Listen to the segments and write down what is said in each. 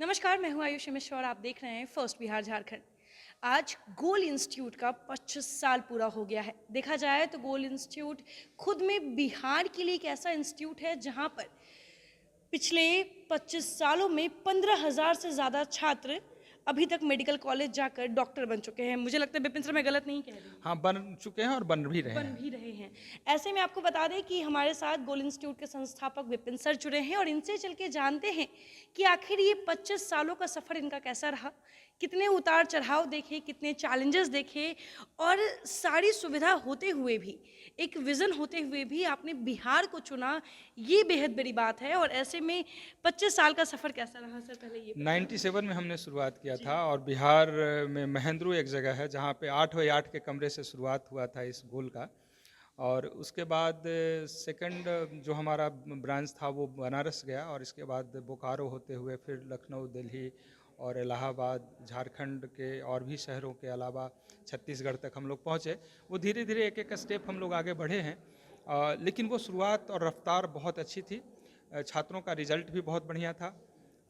नमस्कार, मैं हूं आयुषी मिश्रा और आप देख रहे हैं फर्स्ट बिहार झारखंड। आज गोल इंस्टीट्यूट का 25 साल पूरा हो गया है। देखा जाए तो गोल इंस्टीट्यूट खुद में बिहार के लिए एक ऐसा इंस्टीट्यूट है जहां पर पिछले 25 सालों में 15,000 से ज़्यादा छात्र अभी तक मेडिकल कॉलेज जाकर डॉक्टर बन चुके हैं। मुझे लगता है विपिन सर, मैं गलत नहीं कह रही हूँ। हाँ, बन चुके हैं और बन भी रहे बन हैं। भी रहे हैं। ऐसे में आपको बता दें कि हमारे साथ गोल इंस्टीट्यूट के संस्थापक विपिन सर जुड़े हैं और इनसे चल के जानते हैं कि आखिर ये 25 सालों का सफ़र इनका कैसा रहा, कितने उतार चढ़ाव देखे, कितने चैलेंजेस देखे और सारी सुविधा होते हुए भी, एक विज़न होते हुए भी आपने बिहार को चुना, ये बेहद बड़ी बात है। और ऐसे में 25 साल का सफ़र कैसा रहा सर, पहले ये बताइए। 97 में हमने शुरुआत किया जी। था और बिहार में महेंद्रू एक जगह है जहाँ पे 8 बाई 8 के कमरे से शुरुआत हुआ था इस गोल का। और उसके बाद सेकंड जो हमारा ब्रांच था वो बनारस गया और इसके बाद बोकारो होते हुए फिर लखनऊ, दिल्ली और इलाहाबाद, झारखंड के और भी शहरों के अलावा छत्तीसगढ़ तक हम लोग पहुँचे। वो धीरे धीरे एक एक स्टेप हम लोग आगे बढ़े हैं। लेकिन वो शुरुआत और रफ्तार बहुत अच्छी थी। छात्रों का रिजल्ट भी बहुत बढ़िया था।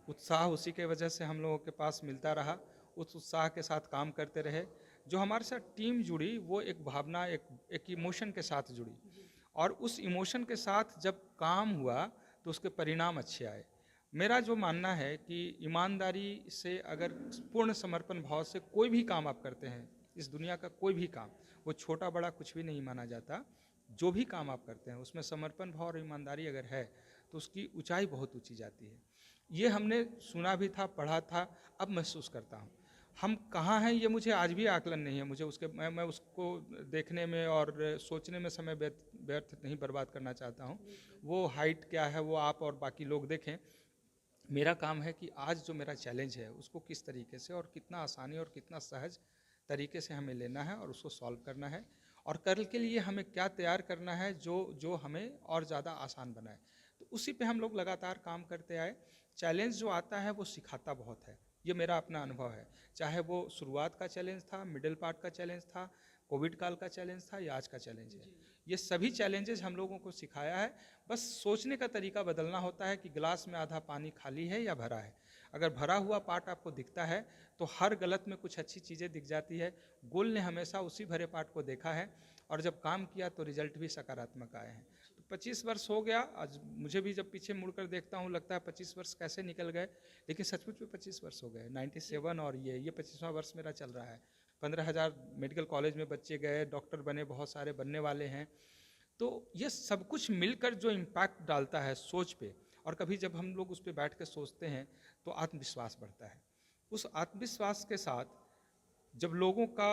उत्साह उसी के वजह से हम लोगों के पास मिलता रहा। उस उत्साह के साथ काम करते रहे। जो हमारे साथ टीम जुड़ी वो एक भावना, एक इमोशन के साथ जुड़ी और उस इमोशन के साथ जब काम हुआ तो उसके परिणाम अच्छे आए। मेरा जो मानना है कि ईमानदारी से अगर पूर्ण समर्पण भाव से कोई भी काम आप करते हैं, इस दुनिया का कोई भी काम, वो छोटा बड़ा कुछ भी नहीं माना जाता। जो भी काम आप करते हैं उसमें समर्पण भाव और ईमानदारी अगर है तो उसकी ऊंचाई बहुत ऊंची जाती है। ये हमने सुना भी था, पढ़ा था, अब महसूस करता हूँ। हम कहाँ हैं ये मुझे आज भी आकलन नहीं है। मुझे उसके मैं उसको देखने में और सोचने में समय व्यर्थ नहीं बर्बाद करना चाहता हूँ। वो हाइट क्या है वो आप और बाकी लोग देखें। मेरा काम है कि आज जो मेरा चैलेंज है उसको किस तरीके से और कितना आसानी और कितना सहज तरीके से हमें लेना है और उसको सॉल्व करना है और कल के लिए हमें क्या तैयार करना है जो जो हमें और ज़्यादा आसान बनाए। तो उसी पे हम लोग लगातार काम करते आए। चैलेंज जो आता है वो सिखाता बहुत है, ये मेरा अपना अनुभव है। चाहे वो शुरुआत का चैलेंज था, मिडिल पार्ट का चैलेंज था, कोविड काल का चैलेंज था या आज का चैलेंज है, ये सभी चैलेंजेस हम लोगों को सिखाया है। बस सोचने का तरीका बदलना होता है कि गिलास में आधा पानी खाली है या भरा है। अगर भरा हुआ पार्ट आपको दिखता है तो हर गलत में कुछ अच्छी चीज़ें दिख जाती है। गोल ने हमेशा उसी भरे पार्ट को देखा है और जब काम किया तो रिजल्ट भी सकारात्मक आए हैं। तो 25 वर्ष हो गया आज। मुझे भी जब पीछे मुड़कर देखता हूँ लगता है 25 वर्ष कैसे निकल गए, लेकिन सचमुच में 25 वर्ष हो गए। 97 और ये 25वां वर्ष मेरा चल रहा है। 15,000 मेडिकल कॉलेज में बच्चे गए, डॉक्टर बने, बहुत सारे बनने वाले हैं। तो ये सब कुछ मिलकर जो इम्पैक्ट डालता है सोच पे, और कभी जब हम लोग उस पर बैठ के सोचते हैं तो आत्मविश्वास बढ़ता है। उस आत्मविश्वास के साथ जब लोगों का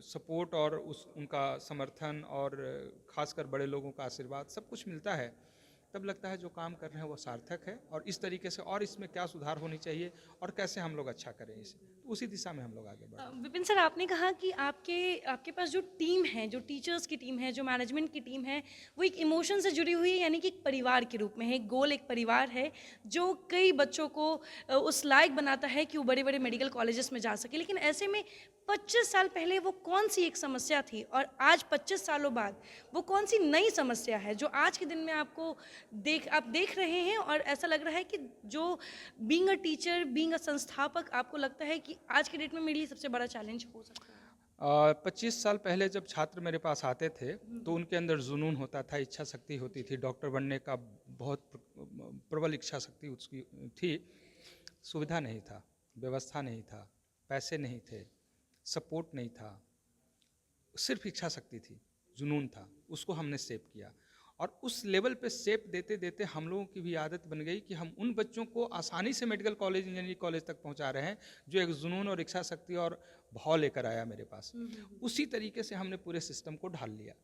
सपोर्ट और उनका समर्थन और खासकर बड़े लोगों का आशीर्वाद सब कुछ मिलता है, तब लगता है जो काम कर रहे हैं वो सार्थक है और इस तरीके से और इसमें क्या सुधार होनी चाहिए और कैसे हम लोग अच्छा करें इसे, तो उसी दिशा में हम लोग आगे बढ़ रहे हैं। विपिन सर, आपने कहा कि आपके आपके पास जो टीम है, जो टीचर्स की टीम है, जो मैनेजमेंट की टीम है, वो एक इमोशन से जुड़ी हुई है, यानी कि एक परिवार के रूप में है। एक गोल एक परिवार है जो कई बच्चों को उस लायक बनाता है कि वो बड़े बड़े मेडिकल कॉलेजेस में जा सके। लेकिन ऐसे में 25 साल पहले वो कौन सी एक समस्या थी और आज 25 सालों बाद वो कौन सी नई समस्या है जो आज के दिन में आप देख रहे हैं और ऐसा लग रहा है कि जो being a teacher, being a संस्थापक, आपको लगता है कि आज के डेट में मेरे लिए सबसे बड़ा चैलेंज हो सकता है? 25 साल पहले जब छात्र मेरे पास आते थे तो उनके अंदर जुनून होता था, इच्छा शक्ति होती थी, डॉक्टर बनने का बहुत प्रबल इच्छा शक्ति उसकी थी। सुविधा नहीं था, व्यवस्था नहीं था, पैसे नहीं थे, सपोर्ट नहीं था, सिर्फ इच्छा शक्ति थी, जुनून था। उसको हमने सेव किया और उस लेवल पे सेव देते देते हम लोगों की भी आदत बन गई कि हम उन बच्चों को आसानी से मेडिकल कॉलेज, इंजीनियरिंग कॉलेज तक पहुंचा रहे हैं जो एक जुनून और इच्छा शक्ति और भाव लेकर आया मेरे पास। उसी तरीके से हमने पूरे सिस्टम को ढाल लिया।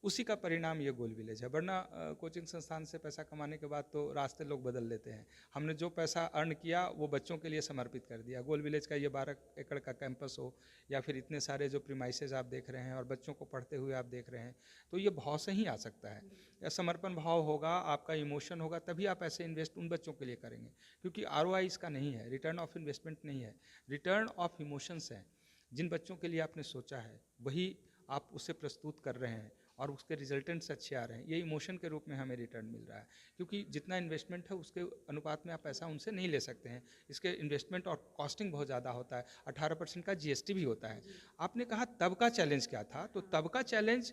उसी का परिणाम ये गोल विलेज है। वरना कोचिंग संस्थान से पैसा कमाने के बाद तो रास्ते लोग बदल लेते हैं। हमने जो पैसा अर्न किया वो बच्चों के लिए समर्पित कर दिया। गोल विलेज का ये 12 एकड़ का कैंपस हो या फिर इतने सारे जो प्रीमाइसेस आप देख रहे हैं और बच्चों को पढ़ते हुए आप देख रहे हैं, तो ये भाव से ही आ सकता है। या समर्पण भाव होगा, आपका इमोशन होगा, तभी आप ऐसे इन्वेस्ट उन बच्चों के लिए करेंगे। क्योंकि ROI इसका नहीं है, रिटर्न ऑफ इन्वेस्टमेंट नहीं है, रिटर्न ऑफ इमोशंस है। जिन बच्चों के लिए आपने सोचा है वही आप उसे प्रस्तुत कर रहे हैं और उसके रिजल्टेंट्स अच्छे आ रहे हैं, ये इमोशन के रूप में हमें रिटर्न मिल रहा है, क्योंकि जितना इन्वेस्टमेंट है उसके अनुपात में आप पैसा उनसे नहीं ले सकते हैं। इसके इन्वेस्टमेंट और कॉस्टिंग बहुत ज़्यादा होता है, 18% का जीएसटी भी होता है। आपने कहा तब का चैलेंज क्या था, तो तब का चैलेंज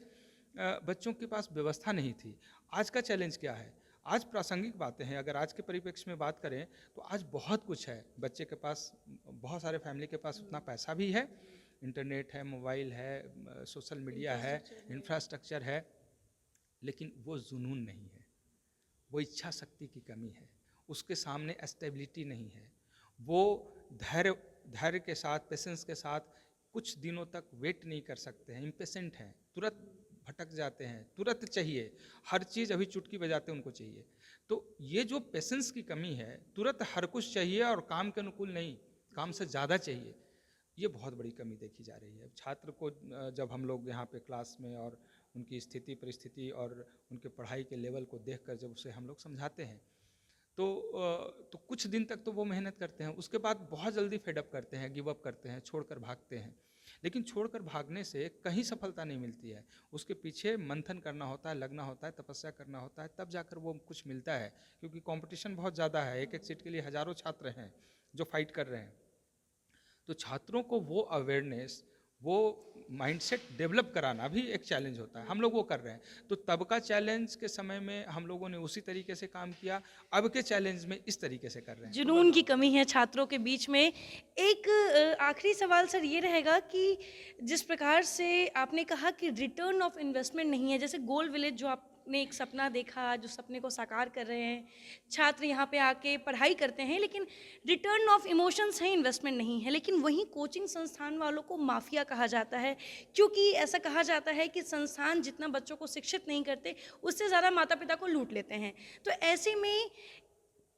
बच्चों के पास व्यवस्था नहीं थी। आज का चैलेंज क्या है? आज प्रासंगिक बातें हैं, अगर आज के परिप्रेक्ष्य में बात करें तो आज बहुत कुछ है बच्चे के पास, बहुत सारे फैमिली के पास उतना पैसा भी है, इंटरनेट है, मोबाइल है, सोशल मीडिया है, इंफ्रास्ट्रक्चर है, लेकिन वो जुनून नहीं है, वो इच्छा शक्ति की कमी है, उसके सामने स्टेबिलिटी नहीं है, वो धैर्य धैर्य के साथ, पेशेंस के साथ कुछ दिनों तक वेट नहीं कर सकते हैं, इम्पेशेंट हैं, तुरंत भटक जाते हैं, तुरंत चाहिए, हर चीज़ अभी चुटकी बजाते उनको चाहिए। तो ये जो पेशेंस की कमी है, तुरंत हर कुछ चाहिए और काम के अनुकूल नहीं, काम से ज़्यादा चाहिए, ये बहुत बड़ी कमी देखी जा रही है। छात्र को जब हम लोग यहाँ पे क्लास में और उनकी स्थिति परिस्थिति और उनके पढ़ाई के लेवल को देखकर जब उसे हम लोग समझाते हैं तो कुछ दिन तक तो वो मेहनत करते हैं, उसके बाद बहुत जल्दी फेडअप करते हैं, गिव अप करते हैं, छोड़कर भागते हैं। लेकिन छोड़कर भागने से कहीं सफलता नहीं मिलती है, उसके पीछे मंथन करना होता है, लगना होता है, तपस्या करना होता है, तब जाकर वो कुछ मिलता है, क्योंकि कंपटीशन बहुत ज़्यादा है, एक एक सीट के लिए हज़ारों छात्र हैं जो फाइट कर रहे हैं। तो छात्रों को वो अवेयरनेस, वो माइंडसेट डेवलप कराना भी एक चैलेंज होता है, हम लोग वो कर रहे हैं। तो तब का चैलेंज के समय में हम लोगों ने उसी तरीके से काम किया, अब के चैलेंज में इस तरीके से कर रहे हैं। जुनून की कमी है छात्रों के बीच में। एक आखिरी सवाल सर ये रहेगा कि जिस प्रकार से आपने कहा कि रिटर्न ऑफ इन्वेस्टमेंट नहीं है, जैसे गोल विलेज जो आपने एक सपना देखा, जो सपने को साकार कर रहे हैं, छात्र यहाँ पे आके पढ़ाई करते हैं, लेकिन रिटर्न ऑफ इमोशंस है, इन्वेस्टमेंट नहीं है। लेकिन वहीं कोचिंग संस्थान वालों को माफिया कहा जाता है, क्योंकि ऐसा कहा जाता है कि संस्थान जितना बच्चों को शिक्षित नहीं करते, उससे ज़्यादा माता पिता को लूट लेते हैं। तो ऐसे में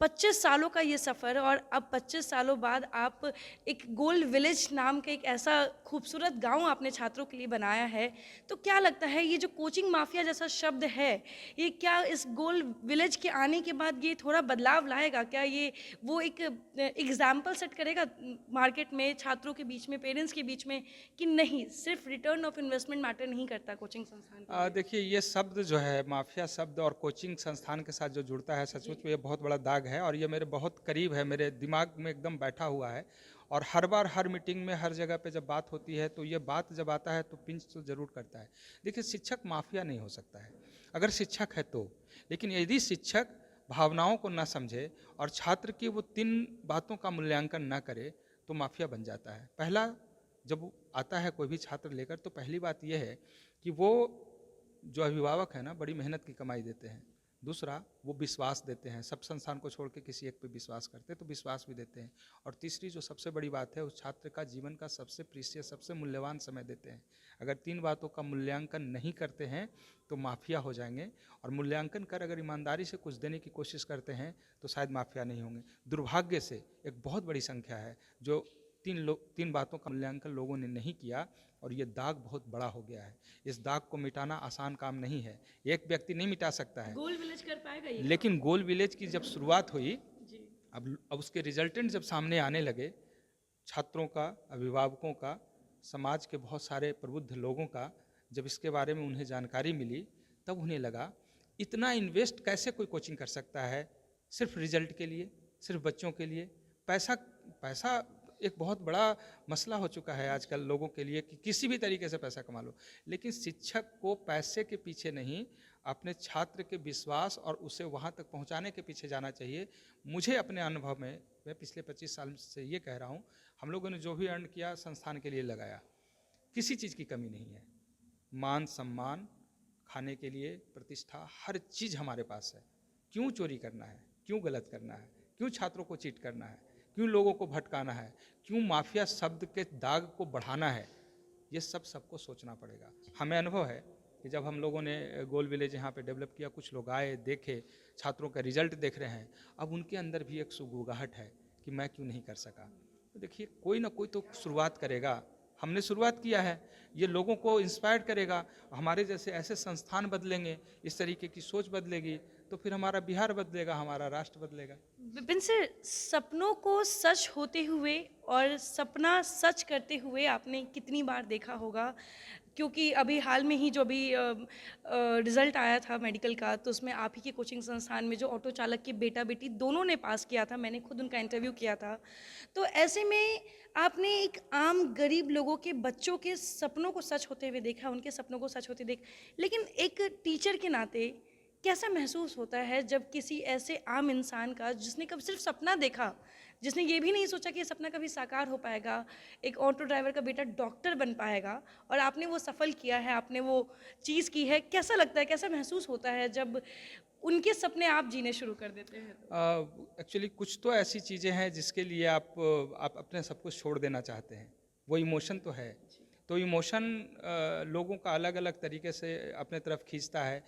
25 सालों का ये सफ़र, और अब 25 सालों बाद आप एक गोल्ड विलेज नाम का एक ऐसा खूबसूरत गांव आपने छात्रों के लिए बनाया है, तो क्या लगता है ये जो कोचिंग माफिया जैसा शब्द है, ये क्या इस गोल्ड विलेज के आने के बाद ये थोड़ा बदलाव लाएगा? क्या ये वो एक एग्जाम्पल सेट करेगा मार्केट में, छात्रों के बीच में, पेरेंट्स के बीच में, कि नहीं सिर्फ रिटर्न ऑफ इन्वेस्टमेंट मैटर नहीं करता कोचिंग संस्थान के लिए? देखिए, ये शब्द जो है माफिया शब्द और कोचिंग संस्थान के साथ जो जुड़ता है, सचमुच में ये बहुत बड़ा दाग है, और ये मेरे बहुत करीब है, मेरे दिमाग में एकदम बैठा हुआ है। और हर बार हर मीटिंग में हर जगह पे जब बात होती है तो ये बात जब आता है तो पिंच तो ज़रूर करता है। देखिए, शिक्षक माफिया नहीं हो सकता है, अगर शिक्षक है तो। लेकिन यदि शिक्षक भावनाओं को ना समझे और छात्र की वो 3 बातों का मूल्यांकन ना करे तो माफिया बन जाता है। पहला, जब आता है कोई भी छात्र लेकर, तो पहली बात यह है कि वो जो अभिभावक है ना, बड़ी मेहनत की कमाई देते हैं। दूसरा, वो विश्वास देते हैं, सब संस्थान को छोड़ के किसी एक पे विश्वास करते हैं तो विश्वास भी देते हैं। और तीसरी जो सबसे बड़ी बात है, उस छात्र का जीवन का सबसे प्रीशियस, सबसे मूल्यवान समय देते हैं। अगर 3 बातों का मूल्यांकन नहीं करते हैं तो माफिया हो जाएंगे, और मूल्यांकन कर अगर ईमानदारी से कुछ देने की कोशिश करते हैं तो शायद माफिया नहीं होंगे। दुर्भाग्य से एक बहुत बड़ी संख्या है जो 3 बातों का मूल्यांकन लोगों ने नहीं किया, और ये दाग बहुत बड़ा हो गया है। इस दाग को मिटाना आसान काम नहीं है, एक व्यक्ति नहीं मिटा सकता है। गोल्ड विलेज कर पाएगा ये? लेकिन गोल विलेज की जब शुरुआत हुई, जी। अब उसके रिजल्टेंट जब सामने आने लगे, छात्रों का, अभिभावकों का, समाज के बहुत सारे प्रबुद्ध लोगों का, जब इसके बारे में उन्हें जानकारी मिली, तब उन्हें लगा इतना इन्वेस्ट कैसे कोई कोचिंग कर सकता है सिर्फ रिजल्ट के लिए, सिर्फ बच्चों के लिए। पैसा पैसा एक बहुत बड़ा मसला हो चुका है आजकल लोगों के लिए कि किसी भी तरीके से पैसा कमा लो। लेकिन शिक्षक को पैसे के पीछे नहीं, अपने छात्र के विश्वास और उसे वहाँ तक पहुँचाने के पीछे जाना चाहिए। मुझे अपने अनुभव में, मैं पिछले 25 साल से ये कह रहा हूँ, हम लोगों ने जो भी अर्न किया संस्थान के लिए लगाया, किसी चीज़ की कमी नहीं है। मान सम्मान, खाने के लिए प्रतिष्ठा, हर चीज़ हमारे पास है। क्यों चोरी करना है, क्यों गलत करना है, क्यों छात्रों को चीट करना है, क्यों लोगों को भटकाना है, क्यों माफिया शब्द के दाग को बढ़ाना है, ये सब सबको सोचना पड़ेगा। हमें अनुभव है कि जब हम लोगों ने गोल विलेज यहाँ पे डेवलप किया, कुछ लोग आए, देखे, छात्रों का रिजल्ट देख रहे हैं, अब उनके अंदर भी एक सुगबुगाहट है कि मैं क्यों नहीं कर सका। तो देखिए, कोई ना कोई तो शुरुआत करेगा, हमने शुरुआत किया है, ये लोगों को इंस्पायर करेगा, हमारे जैसे ऐसे संस्थान बदलेंगे, इस तरीके की सोच बदलेगी, तो फिर हमारा बिहार बदलेगा, हमारा राष्ट्र बदलेगा। विपिन सर, सपनों को सच होते हुए और सपना सच करते हुए आपने कितनी बार देखा होगा? क्योंकि अभी हाल में ही जो अभी रिज़ल्ट आया था मेडिकल का, तो उसमें आप ही के कोचिंग संस्थान में जो ऑटो चालक के बेटा बेटी दोनों ने पास किया था, मैंने खुद उनका इंटरव्यू किया था। तो ऐसे में आपने एक आम गरीब लोगों के बच्चों के सपनों को सच होते हुए देखा, उनके सपनों को सच होते देख, लेकिन एक टीचर के नाते कैसा महसूस होता है जब किसी ऐसे आम इंसान का, जिसने कब सिर्फ सपना देखा, जिसने ये भी नहीं सोचा कि ये सपना कभी साकार हो पाएगा, एक ऑटो ड्राइवर का बेटा डॉक्टर बन पाएगा, और आपने वो सफल किया है, आपने वो चीज़ की है, कैसा लगता है, कैसा महसूस होता है जब उनके सपने आप जीने शुरू कर देते हैं? एक्चुअली कुछ तो ऐसी चीज़ें हैं जिसके लिए आप अपने सब कुछ छोड़ देना चाहते हैं, वो इमोशन तो है। तो इमोशन लोगों का अलग अलग तरीके से अपने तरफ खींचता है।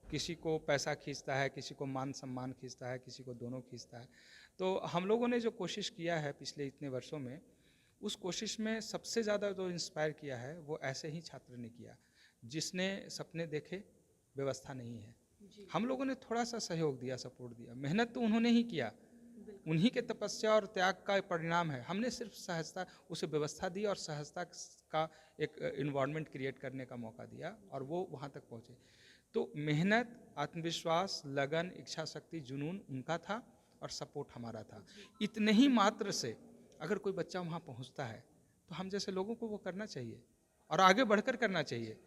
किसी को पैसा खींचता है, किसी को मान सम्मान खींचता है, किसी को दोनों खींचता है। तो हम लोगों ने जो कोशिश किया है पिछले इतने वर्षों में, उस कोशिश में सबसे ज़्यादा जो इंस्पायर किया है वो ऐसे ही छात्र ने किया जिसने सपने देखे, व्यवस्था नहीं है। हम लोगों ने थोड़ा सा सहयोग दिया, सपोर्ट दिया, मेहनत तो उन्होंने ही किया, उन्हीं के तपस्या और त्याग का परिणाम है। हमने सिर्फ सहजता, उसे व्यवस्था दी और सहजता का एक इन्वायरमेंट क्रिएट करने का मौका दिया और वो वहाँ तक पहुँचे। तो मेहनत, आत्मविश्वास, लगन, इच्छा शक्ति, जुनून उनका था और सपोर्ट हमारा था। इतने ही मात्र से अगर कोई बच्चा वहाँ पहुँचता है तो हम जैसे लोगों को वो करना चाहिए और आगे बढ़कर करना चाहिए।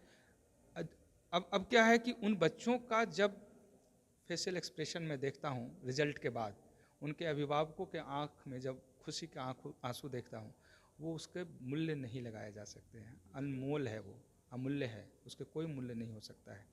अब क्या है कि उन बच्चों का जब फेशियल एक्सप्रेशन में देखता हूँ रिजल्ट के बाद, उनके अभिभावकों के आँख में जब खुशी के आंसू देखता हूँ, वो उसके मूल्य नहीं लगाए जा सकते हैं। अनमोल है, वो अमूल्य है, उसके कोई मूल्य नहीं हो सकता है।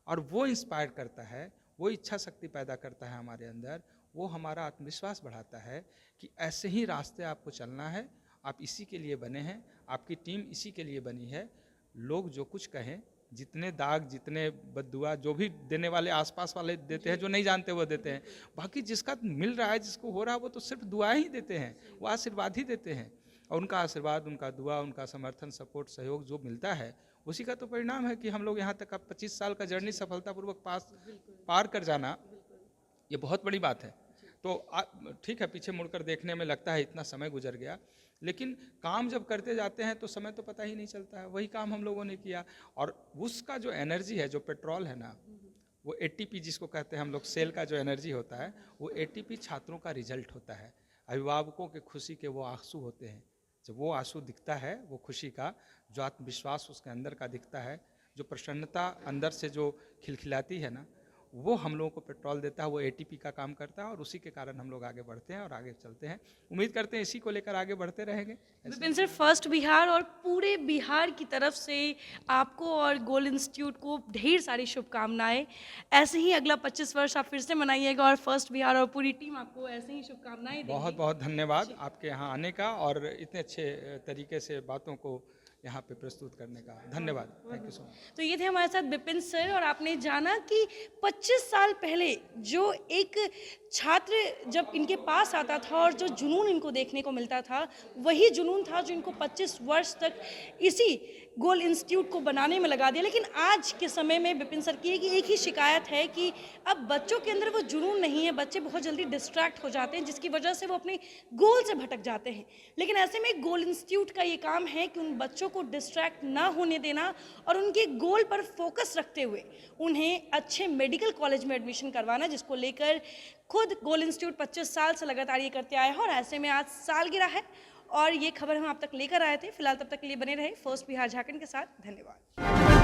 और वो इंस्पायर करता है, वो इच्छा शक्ति पैदा करता है हमारे अंदर, वो हमारा आत्मविश्वास बढ़ाता है कि ऐसे ही रास्ते आपको चलना है, आप इसी के लिए बने हैं, आपकी टीम इसी के लिए बनी है। लोग जो कुछ कहें, जितने दाग, जितने बद्दुआ जो भी देने वाले आसपास वाले देते हैं, जो नहीं जानते वो देते हैं, बाकी जिसका मिल रहा है, जिसको हो रहा है, वो तो सिर्फ दुआएं ही देते हैं, वो आशीर्वाद ही देते हैं। और उनका आशीर्वाद, उनका दुआ, उनका समर्थन, सपोर्ट, सहयोग जो मिलता है, उसी का तो परिणाम है कि हम लोग यहाँ तक अब 25 साल का जर्नी सफलतापूर्वक पार कर जाना, ये बहुत बड़ी बात है। तो ठीक है, पीछे मुड़कर देखने में लगता है इतना समय गुजर गया, लेकिन काम जब करते जाते हैं तो समय तो पता ही नहीं चलता है। वही काम हम लोगों ने किया और उसका जो एनर्जी है, जो पेट्रोल है ना, वो एटीपी जिसको कहते हैं हम लोग, सेल का जो एनर्जी होता है, वो एटीपी छात्रों का रिजल्ट होता है, अभिभावकों के खुशी के वो आंसू होते हैं। जब वो आंसू दिखता है, वो खुशी का, जो आत्मविश्वास उसके अंदर का दिखता है, जो प्रसन्नता अंदर से जो खिलखिलाती है ना, वो हम लोगों को पेट्रोल देता है, वो एटीपी का काम करता है और उसी के कारण हम लोग आगे बढ़ते हैं और आगे चलते हैं। उम्मीद करते हैं इसी को लेकर आगे बढ़ते रहेंगे। विपिन सर, फर्स्ट बिहार और पूरे बिहार की तरफ से आपको और गोल इंस्टीट्यूट को ढेर सारी शुभकामनाएं। ऐसे ही अगला 25 वर्ष आप फिर से मनाइएगा और फर्स्ट बिहार और पूरी टीम आपको ऐसे ही शुभकामनाएं देगी। बहुत बहुत धन्यवाद आपके यहाँ आने का और इतने अच्छे तरीके से बातों को यहाँ पे प्रस्तुत करने का। धन्यवाद, थैंक यू सो मच। तो ये थे हमारे साथ विपिन सर और आपने जाना कि 25 साल पहले जो एक छात्र जब इनके पास आता था और जो जुनून इनको देखने को मिलता था, वही जुनून था जो इनको 25 वर्ष तक इसी गोल इंस्टीट्यूट को बनाने में लगा दिया। लेकिन आज के समय में विपिन सर की एक ही शिकायत है कि अब बच्चों के अंदर वो जुनून नहीं है, बच्चे बहुत जल्दी डिस्ट्रैक्ट हो जाते हैं, जिसकी वजह से वो अपने गोल से भटक जाते हैं। लेकिन ऐसे में गोल इंस्टीट्यूट का ये काम है कि उन बच्चों को डिस्ट्रैक्ट ना होने देना और उनके गोल पर फोकस रखते हुए उन्हें अच्छे मेडिकल कॉलेज में एडमिशन करवाना, जिसको लेकर खुद गोल इंस्टीट्यूट 25 साल से लगातार ये करते आए हैं और ऐसे में आज सालगिरह है और ये खबर हम आप तक लेकर आए थे। फिलहाल तब तक के लिए बने रहे फर्स्ट बिहार झारखंड के साथ। धन्यवाद।